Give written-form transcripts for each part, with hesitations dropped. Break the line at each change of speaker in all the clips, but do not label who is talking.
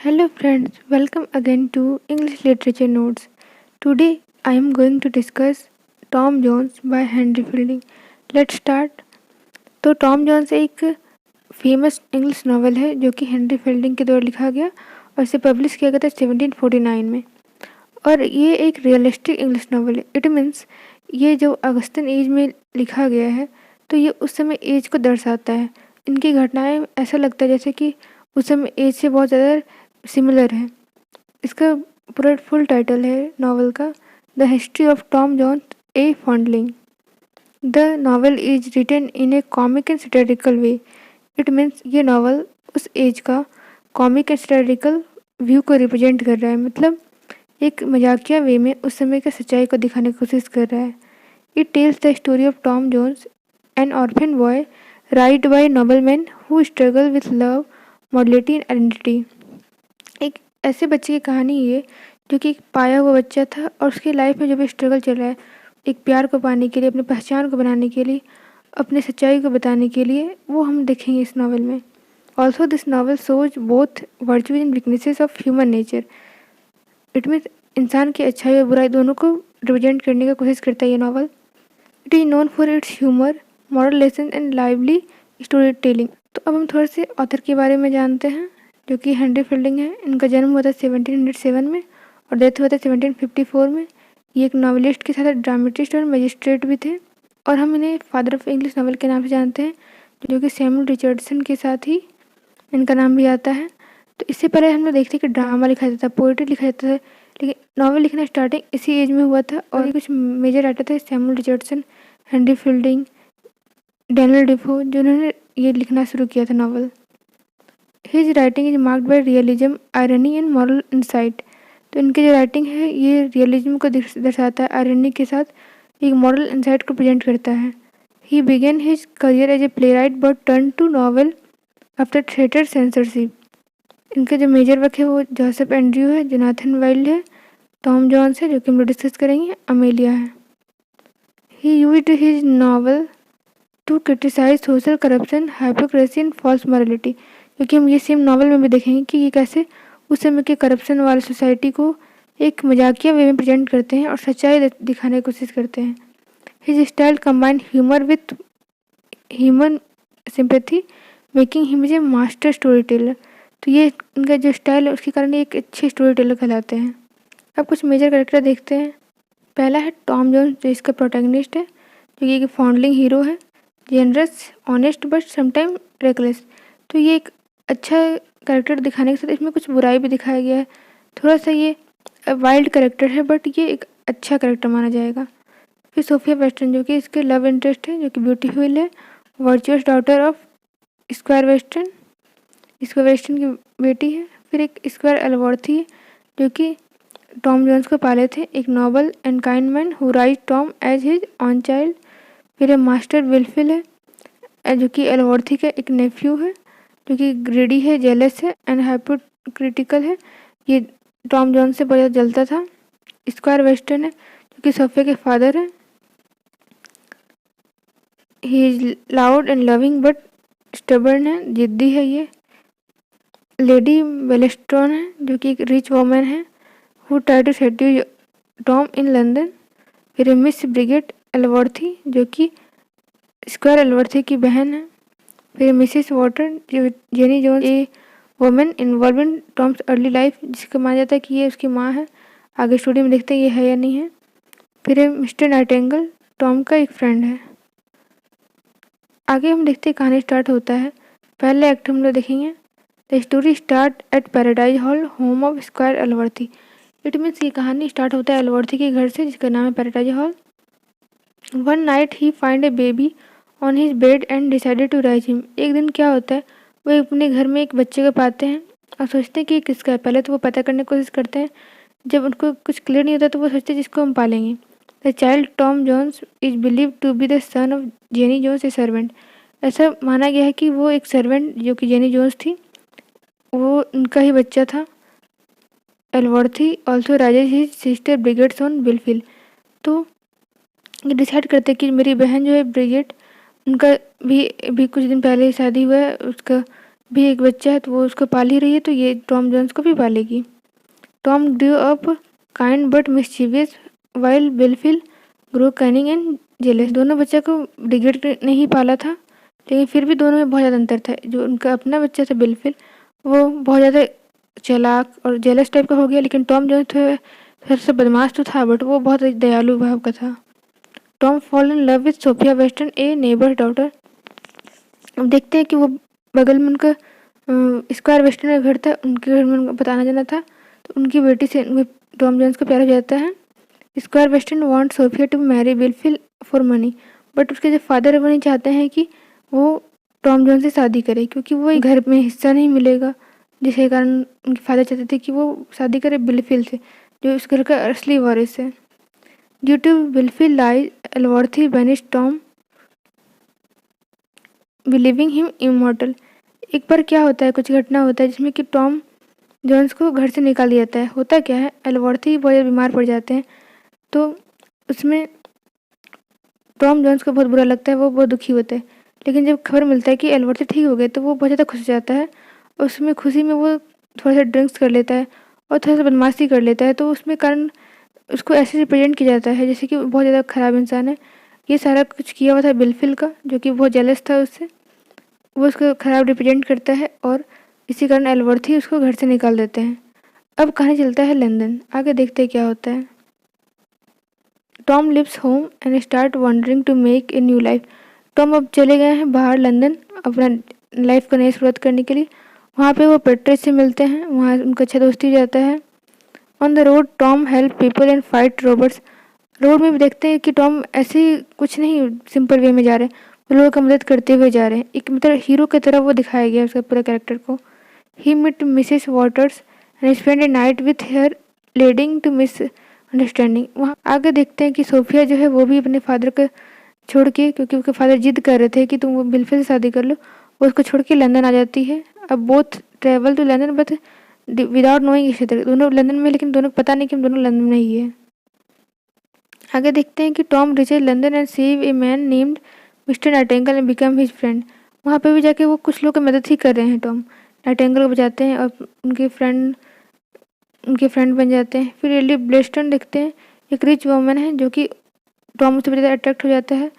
Hello friends, welcome again to English Literature Notes. Today I am going to discuss Tom Jones by Henry Fielding. Let's start. तो Tom Jones एक famous English novel है जो कि Henry fielding के द्वारा लिखा गया और इसे पब्लिश किया गया था 1749 में। और ये एक रियलिस्टिक इंग्लिश नॉवल है। इट मीन्स ये जो अगस्तिन एज में लिखा गया है तो ये उस समय एज को दर्शाता है। इनकी घटनाएं ऐसा लगता है जैसे कि उस समय एज से बहुत ज़्यादा सिमिलर है। इसका पूरा फुल टाइटल है नॉवल का the history of Tom Jones a foundling. The novel is written in a comic and satirical way. It means ये नॉवल उस एज का कॉमिक एंड सैटिरिकल व्यू को रिप्रेजेंट कर रहा है, मतलब एक मजाकिया वे में उस समय की सच्चाई को दिखाने की कोशिश कर रहा है। It tells the story of Tom Jones an orphan boy raised by nobleman who struggle with love modality and identity. एक ऐसे बच्चे की कहानी है जो कि एक पाया हुआ बच्चा था और उसकी लाइफ में जो भी स्ट्रगल चल रहा है एक प्यार को पाने के लिए, अपनी पहचान को बनाने के लिए, अपनी सच्चाई को बताने के लिए, वो हम देखेंगे इस नावल में। Also this novel shows both virtues and weaknesses of human nature. It means इंसान की अच्छाई और बुराई दोनों को रिप्रेजेंट करने की कोशिश करता है ये novel. It is known for its humour, moral lesson and lively story telling. तो अब हम थोड़े से ऑथर के बारे में जानते हैं जो कि हेनरी फील्डिंग है। इनका जन्म हुआ था 1707 में और डेथ हुआ था 1754 में। ये एक नॉवलिस्ट के साथ ड्रामेटिस्ट और मजिस्ट्रेट भी थे और हम इन्हें फादर ऑफ इंग्लिश नॉवल के नाम से जानते हैं जो कि सैमुअल रिचर्डसन के साथ ही इनका नाम भी आता है। तो इससे पहले हम लोग देखते कि ड्रामा लिखा जाता था, पोइट्री लिखा जाता था, लेकिन नॉवल लिखना स्टार्टिंग इसी एज में हुआ था। और ये कुछ मेजर राइटर थे Samuel Richardson, Henry fielding, Daniel डिफो, जिन्होंने ये लिखना शुरू किया था novel. His writing is marked by realism, irony and moral insight. तो इनकी जो राइटिंग है ये रियलिज्म को दर्शाता है, आयरनी के साथ एक मॉरल इंसाइट को प्रेजेंट करता है। He began his career as a playwright but turn to novel after theatre censorship. इनके जो मेजर वर्क है वो जोसेफ एंड्रयू है, जोनाथन वाइल्ड है, टॉम जोन्स है जो कि हम लोग डिस्कस करेंगे, अमेलिया है। He used his novel to criticise social corruption, hypocrisy and false morality. क्योंकि हम ये सेम नॉवल में भी देखेंगे कि ये कैसे उस समय के करप्शन वाली सोसाइटी को एक मजाकिया वे में प्रेजेंट करते हैं और सच्चाई दिखाने की कोशिश करते हैं। His style combine humour with human sympathy making him is a master story teller. तो ये इनका जो स्टाइल है उसके कारण ये एक अच्छे स्टोरी टेलर कहलाते हैं। अब कुछ मेजर कैरेक्टर देखते हैं। पहला है टॉम जोन्स जो इसका प्रोटैगनिस्ट है, जो कि एक फॉन्डलिंग हीरो है, generous, honest but sometime reckless. तो ये एक अच्छा कैरेक्टर दिखाने के साथ इसमें कुछ बुराई भी दिखाया गया है। थोड़ा सा ये वाइल्ड कैरेक्टर है बट ये एक अच्छा कैरेक्टर माना जाएगा। फिर सोफिया वेस्टर्न जो कि इसके लव इंटरेस्ट है, जो कि ब्यूटीफुल है, virtuous daughter of square western, square western की बेटी है। फिर एक स्क्वायर एल्वर्थी है जो कि टॉम जोन्स को पाले थे, एक noble and kind man who raise Tom as his own child. फिर एक मास्टर विल्फिल है जो कि एल्वर्थी का एक नेफ्यू है, जो कि ग्रेडी है, जेलस है एंड हाइपोक्रिटिकल है। ये टॉम जोन्स से बहुत ज़्यादा जलता था। स्क्वायर वेस्टर्न है जो कि सोफिया के फादर हैं। He is loud and loving but stubborn है, जिद्दी है ये। लेडी वेलेस्टोन है जो कि एक रिच वोमन है who try to seduce Tom in London. फिर मिस ब्रिगेट एल्वर्थी जो कि स्क्वायर एल्वर्थी की बहन है। फिर मिसेस वाटर जो Jenny Jones, a woman involve in Tom's early life, जिसका माना जाता है कि ये उसकी माँ है। आगे स्टोरी में देखते हैं ये है या नहीं है। फिर मिस्टर नाइटिंगेल टॉम का एक फ्रेंड है। आगे हम देखते हैं कहानी स्टार्ट होता है। पहले एक्ट हम लोग देखेंगे। The story start at Paradise Hall, home of Squire Allworthy. It means ये कहानी स्टार्ट होता है एल्वर्थी के घर से जिसका नाम है Paradise Hall. One night he find a baby on his bed and decided to raise him. एक दिन क्या होता है, वो अपने घर में एक बच्चे को पाते हैं और सोचते हैं कि किसका है। पहले तो वो पता करने की कोशिश करते हैं, जब उनको कुछ क्लियर नहीं होता तो वो सोचते हैं जिसको हम पालेंगे। The child Tom Jones is believe to be the son of Jenny Jones a servant. ऐसा माना गया है कि वो एक सर्वेंट जो कि जेनी जोन्स थी वो उनका ही बच्चा था। Allworthy also raises his sister Bridget's own Blifil. तो ये डिसाइड करते हैं कि मेरी बहन जो है ब्रिगेड, उनका भी कुछ दिन पहले ही शादी हुआ है, उसका भी एक बच्चा है तो वो उसको पाल ही रही है, तो ये टॉम जोन्स को भी पालेगी। Tom grew up kind but mischievous while Blifil grow cunning and jealous. दोनों बच्चा को ब्रिगेड ने ही पाला था, लेकिन फिर भी दोनों में बहुत ज़्यादा अंतर था। जो उनका अपना बच्चा था बिलफिल, वो बहुत ज़्यादा चालाक और जेलस टाइप का हो गया, लेकिन टॉम जो थे सबसे बदमाश तो था, बट वो बहुत दयालु भाव का था। Tom fall in love with Sophia Western, a neighbour daughter. अब देखते हैं कि वो बगल में उनका स्क्वायर वेस्टर्न का घर था, उनके घर में उनको बताना जाना था, तो उनकी बेटी से टॉम जोन्स को प्यार हो जाता है। Squire Western want Sophia to marry Blifil for money, but उसके जो फादर है वो नहीं चाहते हैं कि वो टॉम जोन्स से शादी करे, क्योंकि वो घर में हिस्सा नहीं मिलेगा, जिसके कारण उनके फादर चाहते थे कि वो शादी करे बिलफिल से, जो उस घर का असली वारिस है। Due to Blifil lies Allworthy banish Tom believing him immoral. एक बार क्या होता है, कुछ घटना होता है जिसमें कि टॉम जोन्स को घर से निकाल दिया जाता है। होता क्या है, एलवर्थी बहुत बीमार पड़ जाते हैं, तो उसमें टॉम जोन्स को बहुत बुरा लगता है, वो बहुत दुखी होता है। लेकिन जब खबर मिलता है कि एलवर्थी ठीक हो गए, तो वो बहुत ज़्यादा खुश हो जाता है। उसमें खुशी में वो थोड़ा सा ड्रिंक्स कर लेता है और थोड़ा सा बदमाशी कर लेता है, तो उसमें कारण उसको ऐसे रिप्रेजेंट किया जाता है जैसे कि वो बहुत ज़्यादा ख़राब इंसान है। ये सारा कुछ किया हुआ था बिलफिल का, जो कि बहुत जेलस था उससे, वो उसको ख़राब रिप्रेजेंट करता है और इसी कारण एलवर्थी उसको घर से निकाल देते हैं। अब कहानी चलता है लंदन, आगे देखते हैं क्या होता है। Tom lives home and start wandering to make a new life. Tom अब चले गए हैं बाहर लंदन, अपना लाइफ को नई शुरुआत करने के लिए। वहाँ पे वो पेट्रिस से मिलते हैं, वहाँ उनका अच्छा दोस्ती हो जाता है। On the road Tom help people and fight Roberts. Road में भी देखते हैं कि टॉम ऐसे ही कुछ नहीं सिंपल वे में जा रहे हैं, वो लोगों का मदद करते हुए जा रहे हैं। एक मतलब हीरो की तरह वो दिखाया गया है उसका पूरा कैरेक्टर को। He met Mrs Waters and spend a night with her leading to misunderstanding. वहाँ आगे देखते हैं कि सोफिया जो है वो भी अपने फादर को छोड़ के, क्योंकि उसके फादर जिद कर रहे थे कि तुम वो बिलफिल से शादी कर लो, वो उसको छोड़ के लंदन आ जाती है। अब both travel to London but without knowing each other. दोनों लंदन में, लेकिन दोनों को पता नहीं कि हम दोनों लंदन में ही है। आगे देखते हैं कि Tom reaches London and save a man named Mr Nightingale and become his friend. वहाँ पे भी जाके वो कुछ लोग की मदद ही कर रहे हैं। टॉम नाइटिंगेल को बचाते हैं और उनके फ्रेंड बन जाते हैं। फिर लेडी ब्लेस्टन देखते हैं, एक रिच वुमन है जो कि टॉम से ज़्यादा अट्रैक्ट हो जाता है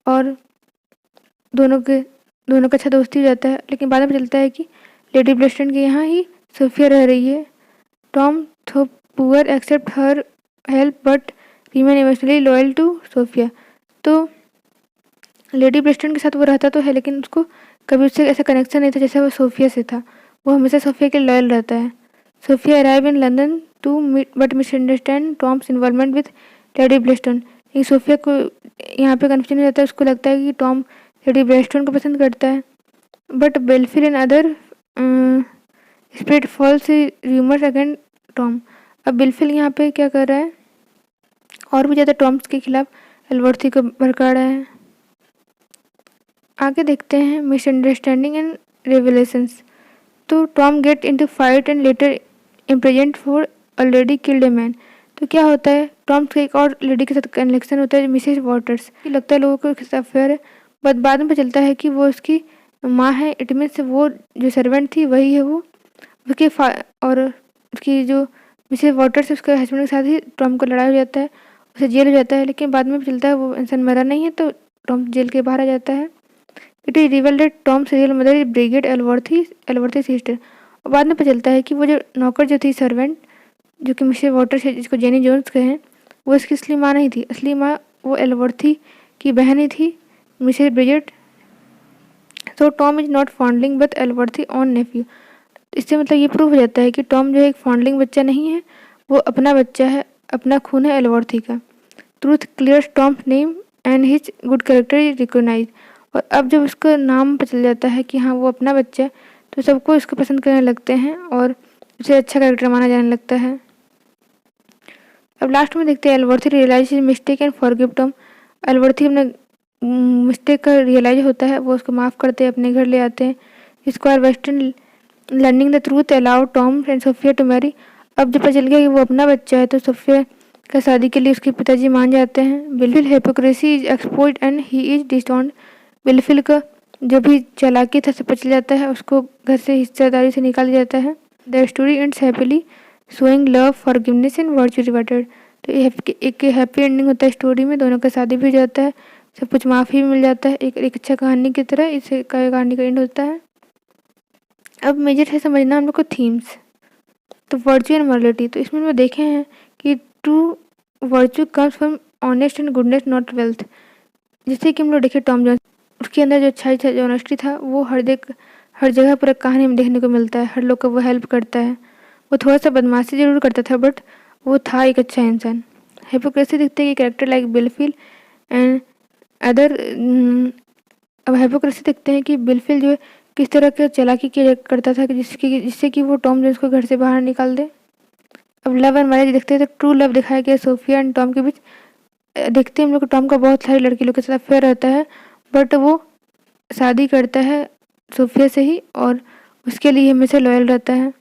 और दोनों का अच्छा दोस्ती हो जाता है। लेकिन बाद में पता चलता है कि लेडी ब्लेस्टन के यहाँ ही सोफिया रह रही है। Tom though poor accept her help but remain emotionally loyal to Sophia. तो लेडी ब्लेस्टन के साथ वो रहता तो है, लेकिन उसको कभी उससे ऐसा कनेक्शन नहीं था जैसे वो सोफिया से था। वो हमेशा सोफिया के लॉयल रहता है। Sophia arrive in London to meet but misunderstand Tom's involvement with Lady Bellaston. लेकिन सोफिया को यहाँ पे कन्फ्यूजन रहता है, उसको लगता है कि टॉम लेडी ब्लेस्टन को पसंद करता है। But Blifil and other spread false rumours against Tom. अब बिलफिल यहाँ पे क्या कर रहा है, और भी ज़्यादा टॉम्स के खिलाफ एलवर्थी को भड़का रहा है। आगे देखते हैं मिसअंडरस्टैंडिंग एंड रेवलेशंस। तो Tom get into fight and later इम्प्रेजेंट for already killed a man. तो क्या होता है, टॉम का एक और लेडी के साथ कनेक्शन होता है, मिसेस वाटर्स। लगता है लोगों को उसके साथ अफेयर है, बट बाद में पता चलता है कि वो उसकी माँ है। इट मीन्स वो जो सर्वेंट थी वही है वो उसके और उसकी जो मिसेस वाटर्स है उसके हस्बैंड के साथ ही टॉम को लड़ाई हो जाता है, उसे जेल हो जाता है। लेकिन बाद में पता चलता है वो इंसान मरा नहीं है, तो टॉम जेल के बाहर आ जाता है। It is revealed that Tom's real mother is Bridget Allworthy sister. और बाद में पता चलता है कि वो जो नौकर जो थी सर्वेंट, जो कि मिसेस वाटर्स है जिसको जेनी जोन्स कहें, वो इसकी असली माँ नहीं थी। असली माँ वो एलवर्थी की बहन ही थी, Mrs Bridget. So Tom is not foundling but Allworthy own nephew. इससे मतलब ये प्रूव हो जाता है कि टॉम जो है एक फॉन्डलिंग बच्चा नहीं है, वो अपना बच्चा है, अपना खून है एलवर्थी का। Truth clears Tom's name and his good character is recognise. और अब जब उसका नाम पता चल जाता है कि हाँ वो अपना बच्चा है, तो सबको इसको पसंद करने लगते हैं और उसे अच्छा कैरेक्टर माना जाने लगता है। अब लास्ट में देखते हैं Allworthy realise his mistake and forgive Tom. Allworthy अपने मिस्टेक का रियलाइज होता है, वो उसको माफ़ करते हैं, अपने घर ले आते हैं। Squire Western learning the truth allow Tom and Sophia to marry. अब जब पता चल गया कि वो अपना बच्चा है, तो सोफिया का शादी के लिए उसके पिताजी मान जाते हैं। Blifil hypocrisy is exposed and he is disowned. Blifil का जो भी चालाकी था सब पता चल जाता है, उसको घर से हिस्सेदारी से निकाल दिया जाता है। The story ends happily showing love forgiveness and virtue rewarded. तो ये एक हैप्पी एंडिंग होता है स्टोरी में, दोनों का शादी भी हो जाता है, सब कुछ माफ़ी भी मिल जाता है, एक अच्छा कहानी की तरह इस कहानी का एंड होता है। अब मेजर है समझना हम लोग को थीम्स। तो वर्च्यू एंड मॉरलिटी, तो इसमें हम लोग देखे हैं कि true virtue comes from honest and goodness not wealth. जैसे कि हम लोग देखे टॉम जॉन्स, उसके अंदर जो अच्छाई था, जो ऑनेस्टी था, वो हर जगह पूरा कहानी में देखने को मिलता है। हर लोग का वो हेल्प करता है। वो थोड़ा सा बदमाशी ज़रूर करता था, बट वो था एक अच्छा इंसान। हिपोक्रेसी दिखते है कि कैरेक्टर लाइक बिलफिल एंड अदर। अब हिपोक्रेसी देखते हैं कि बिलफिल जो है किस तरह के चालाकी किया करता था कि जिससे कि वो टॉम जोन्स को घर से बाहर निकाल दे। अब लव एंड मैरिज देखते हैं तो ट्रू लव दिखाया गया सोफिया एंड टॉम के बीच। देखते हैं हम लोग को टॉम का बहुत सारी लड़की लोग के साथ अफेयर रहता है, बट वो शादी करता है सोफिया से ही और उसके लिए हमेशा लॉयल रहता है।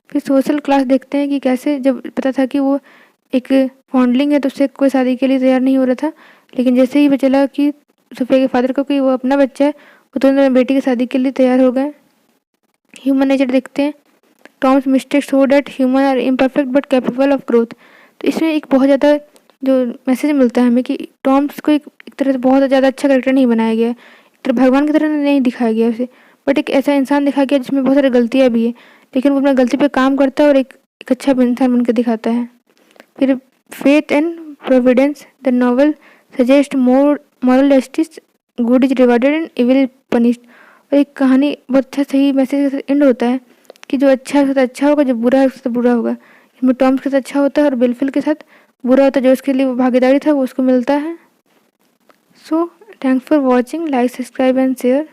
फिर सोशल क्लास देखते हैं कि कैसे, जब पता था कि वो एक फॉन्डलिंग है तो उससे कोई शादी के लिए तैयार नहीं हो रहा था, लेकिन जैसे ही पता चला कि सोफिया के फादर को कि वो अपना बच्चा है, वो तुरंत बेटी की शादी के लिए तैयार हो गए। ह्यूमन नेचर देखते हैं। Tom's mistakes show that human are imperfect but capable of growth. तो इसमें एक बहुत ज़्यादा जो मैसेज मिलता है हमें कि टॉम्स को एक तरह से बहुत ज़्यादा अच्छा करेक्टर नहीं बनाया गया है, एक तरह भगवान की तरह नहीं दिखाया गया उसे, बट एक ऐसा इंसान दिखाया गया जिसमें बहुत सारी गलतियाँ भी है, लेकिन वो अपना गलती पे काम करता है और एक अच्छा इंसान बन के दिखाता है। फिर faith and Providence, the novel suggest moral justice, good is rewarded and evil is punished. और एक कहानी बहुत अच्छा सही मैसेज के साथ एंड होता है कि जो अच्छा है उसके साथ अच्छा होगा, जो बुरा है उसके साथ बुरा होगा। इसमें टॉम्स के साथ अच्छा होता है और बिलफिल के साथ बुरा होता है, जो उसके लिए वो भागीदारी था वो उसको मिलता है। So thanks for watching, like subscribe and share.